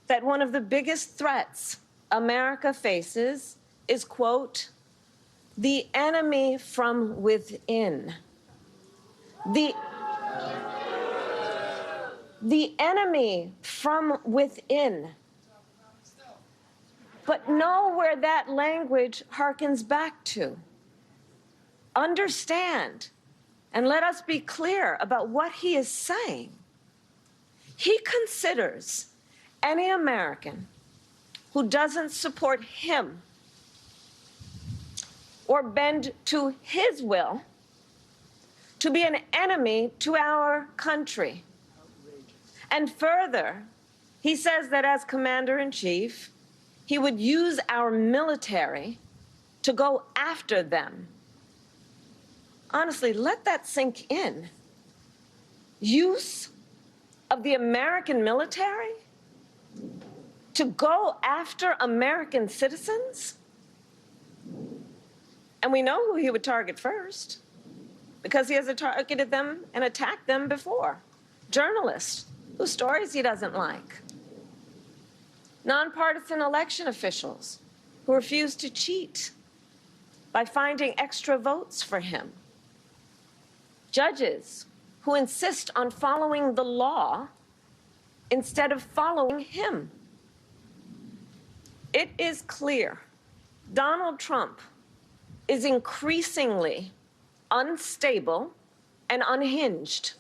that one of the biggest threats America faces is, quote, the enemy from within. The enemy from within. But know where that language harkens back to. Understand, and let us be clear about what he is saying. He considers any American who doesn't support him or bend to his will to be an enemy to our country. And further, he says that as commander-in-chief, he would use our military to go after them. Honestly, let that sink in. Use of the American military to go after American citizens? And we know who he would target first, because he has targeted them and attacked them before. Journalists whose stories he doesn't like. Nonpartisan election officials who refuse to cheat by finding extra votes for him. Judges who insist on following the law instead of following him. It is clear Donald Trump is increasingly unstable and unhinged.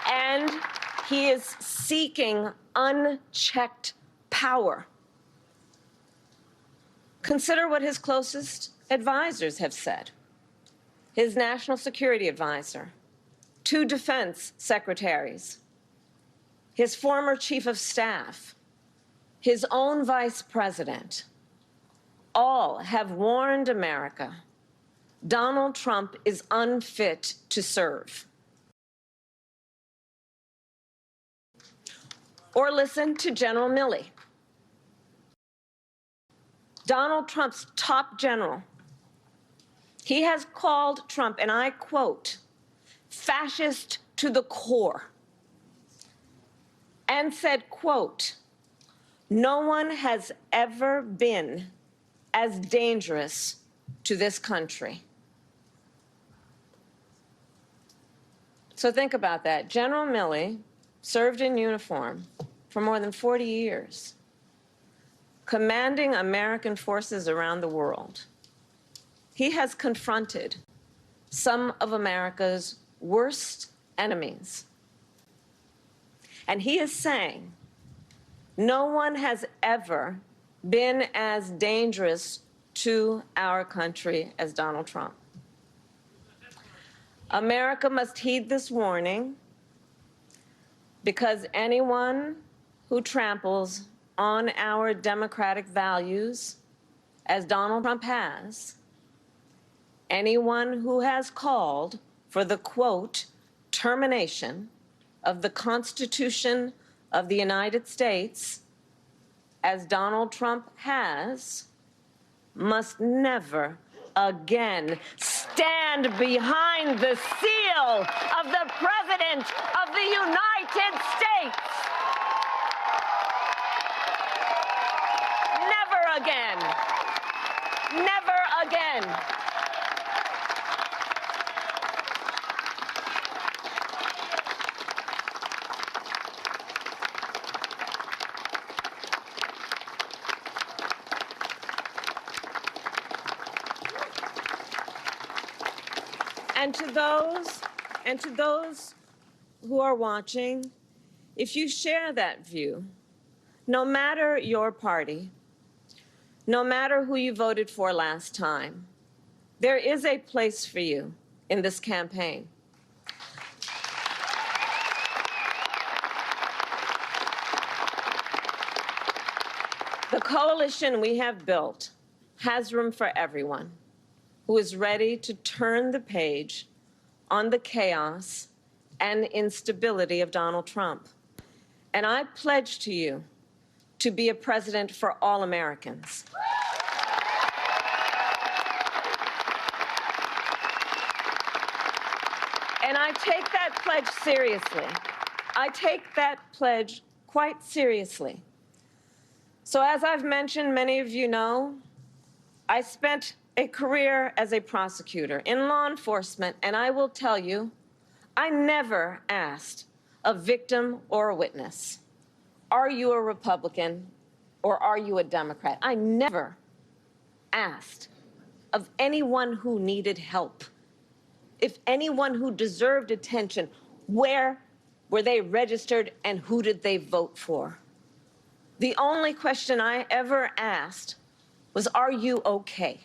And he is seeking unchecked power. Consider what his closest advisors have said. His national security advisor, 2 defense secretaries, his former chief of staff, his own vice president, all have warned America Donald Trump is unfit to serve. Or listen to General Milley, Donald Trump's top general. He has called Trump, and I quote, fascist to the core, and said, quote, no one has ever been as dangerous to this country. So think about that. General Milley served in uniform for more than 40 years, commanding American forces around the world. He has confronted some of America's worst enemies. And he is saying, no one has ever been as dangerous to our country as Donald Trump. America must heed this warning, because anyone who tramples on our democratic values, as Donald Trump has, anyone who has called for the, quote, termination of the Constitution of the United States, as Donald Trump has, must never again stand behind the seal of the President of the United States. Never again. Never again. And to those who are watching, if you share that view, no matter your party, no matter who you voted for last time, there is a place for you in this campaign. The coalition we have built has room for everyone who is ready to turn the page on the chaos and instability of Donald Trump. And I pledge to you to be a president for all Americans. And I take that pledge seriously. I take that pledge quite seriously. So as I've mentioned, many of you know, I spent a career as a prosecutor in law enforcement, and I will tell you, I never asked a victim or a witness, are you a Republican or are you a Democrat? I never asked of anyone who needed help, if anyone who deserved attention, where were they registered and who did they vote for? The only question I ever asked was, are you okay?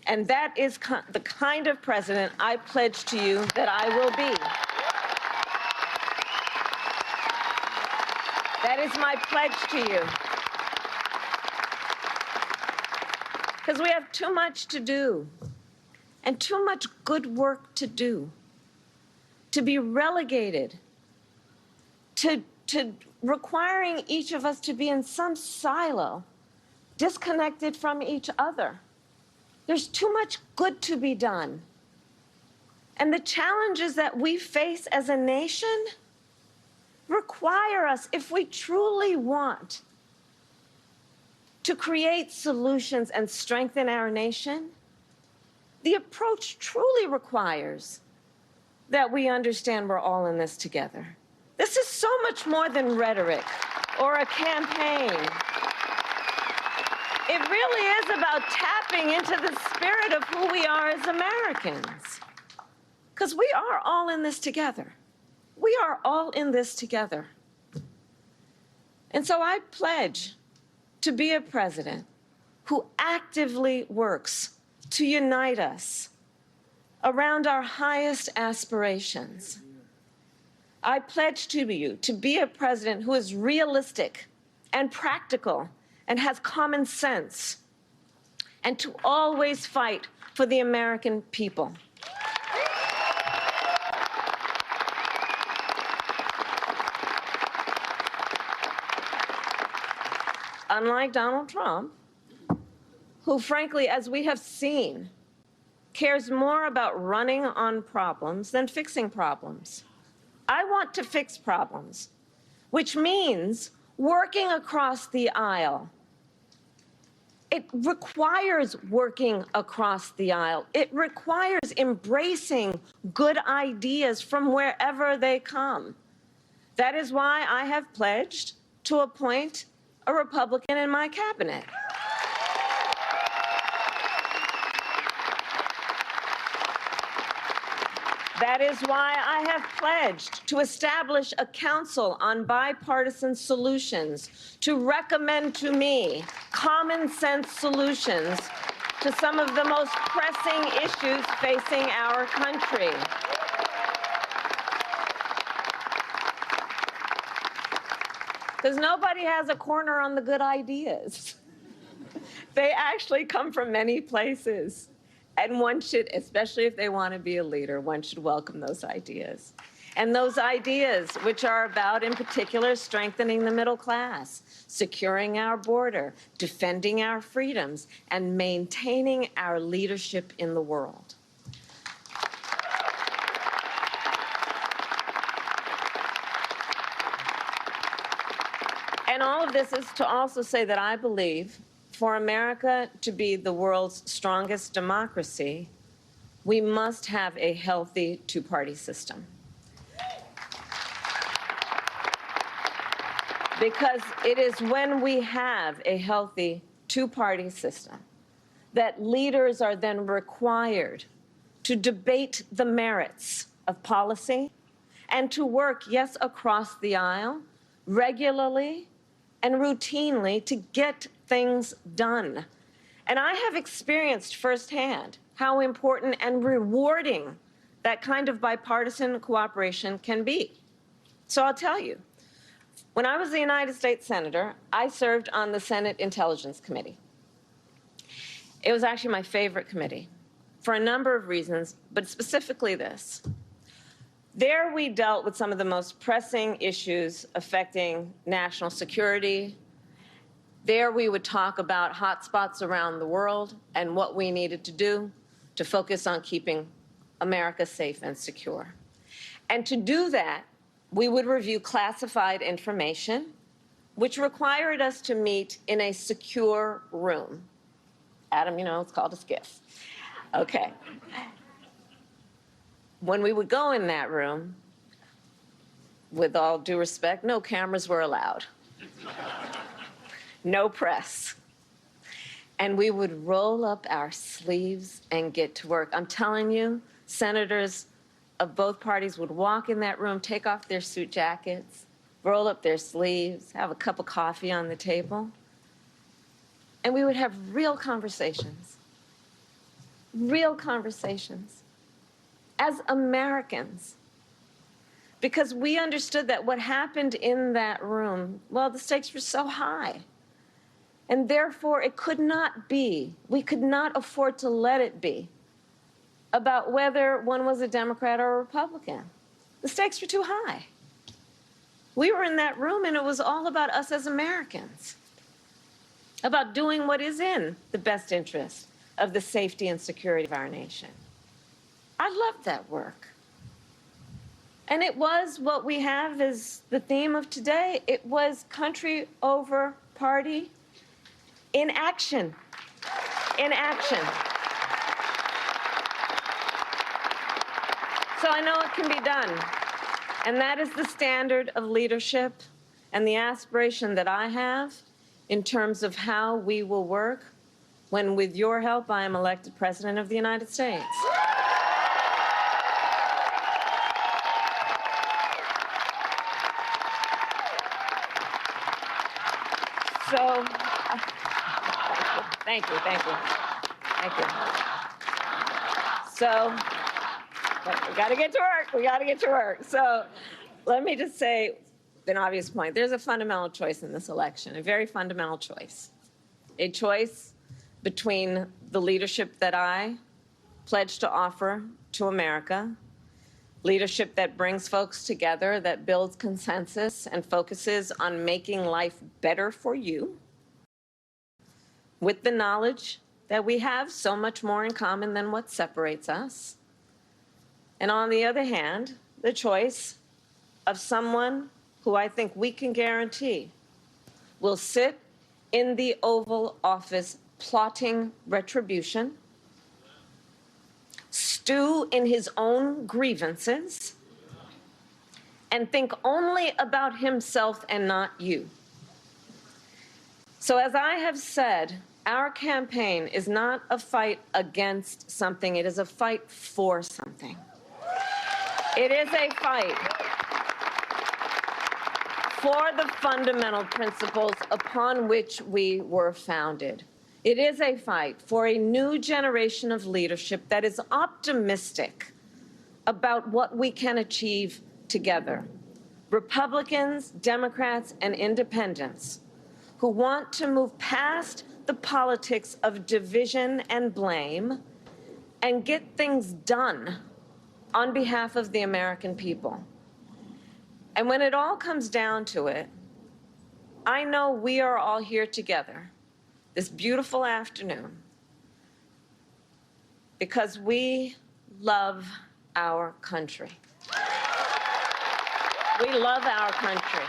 And that is the kind of president I pledge to you that I will be. That is my pledge to you. Because we have too much to do and too much good work to do to be relegated to requiring each of us to be in some silo, disconnected from each other. There's too much good to be done. And the challenges that we face as a nation require us, if we truly want to create solutions and strengthen our nation, the approach truly requires that we understand we're all in this together. This is so much more than rhetoric or a campaign. It really is about tapping into the spirit of who we are as Americans. Because we are all in this together. We are all in this together. And so I pledge to be a president who actively works to unite us around our highest aspirations. I pledge to you to be a president who is realistic and practical and has common sense, and to always fight for the American people. Unlike Donald Trump, who frankly, as we have seen, cares more about running on problems than fixing problems. I want to fix problems, which means working across the aisle. It requires working across the aisle. It requires embracing good ideas from wherever they come. That is why I have pledged to appoint a Republican in my cabinet. That is why I have pledged to establish a council on bipartisan solutions to recommend to me common sense solutions to some of the most pressing issues facing our country. Because nobody has a corner on the good ideas. They actually come from many places. And one should, especially if they want to be a leader, one should welcome those ideas. And those ideas, which are about, in particular, strengthening the middle class, securing our border, defending our freedoms, and maintaining our leadership in the world. And all of this is to also say that I believe for America to be the world's strongest democracy, we must have a healthy two-party system. Because it is when we have a healthy two-party system that leaders are then required to debate the merits of policy and to work, yes, across the aisle, regularly and routinely to get things done. And I have experienced firsthand how important and rewarding that kind of bipartisan cooperation can be. So I'll tell you, when I was a United States Senator, I served on the Senate Intelligence Committee. It was actually my favorite committee for a number of reasons, but specifically this. There we dealt with some of the most pressing issues affecting national security. There we would talk about hotspots around the world and what we needed to do to focus on keeping America safe and secure. And to do that, we would review classified information, which required us to meet in a secure room. Adam, you know, it's called a SCIF. Okay. When we would go in that room, with all due respect, no cameras were allowed. No press. And we would roll up our sleeves and get to work. I'm telling you, senators of both parties would walk in that room, take off their suit jackets, roll up their sleeves, have a cup of coffee on the table, and we would have real conversations as Americans, because we understood that what happened in that room, well, the stakes were so high. And therefore, it could not be, we could not afford to let it be about whether one was a Democrat or a Republican. The stakes were too high. We were in that room, and it was all about us as Americans, about doing what is in the best interest of the safety and security of our nation. I loved that work. And it was what we have as the theme of today. It was country over party in action. In action. So I know it can be done. And that is the standard of leadership and the aspiration that I have in terms of how we will work when, with your help, I am elected President of the United States. So, thank you. So, we got to get to work. So, let me just say an obvious point. There's a fundamental choice in this election, a very fundamental choice. A choice between the leadership that I pledge to offer to America, leadership that brings folks together, that builds consensus and focuses on making life better for you, with the knowledge that we have so much more in common than what separates us. And on the other hand, the choice of someone who I think we can guarantee will sit in the Oval Office plotting retribution, stew in his own grievances, and think only about himself and not you. So as I have said, our campaign is not a fight against something, it is a fight for something. It is a fight for the fundamental principles upon which we were founded. It is a fight for a new generation of leadership that is optimistic about what we can achieve together. Republicans, Democrats, and independents who want to move past the politics of division and blame and get things done on behalf of the American people. And when it all comes down to it, I know we are all here together this beautiful afternoon because we love our country. We love our country.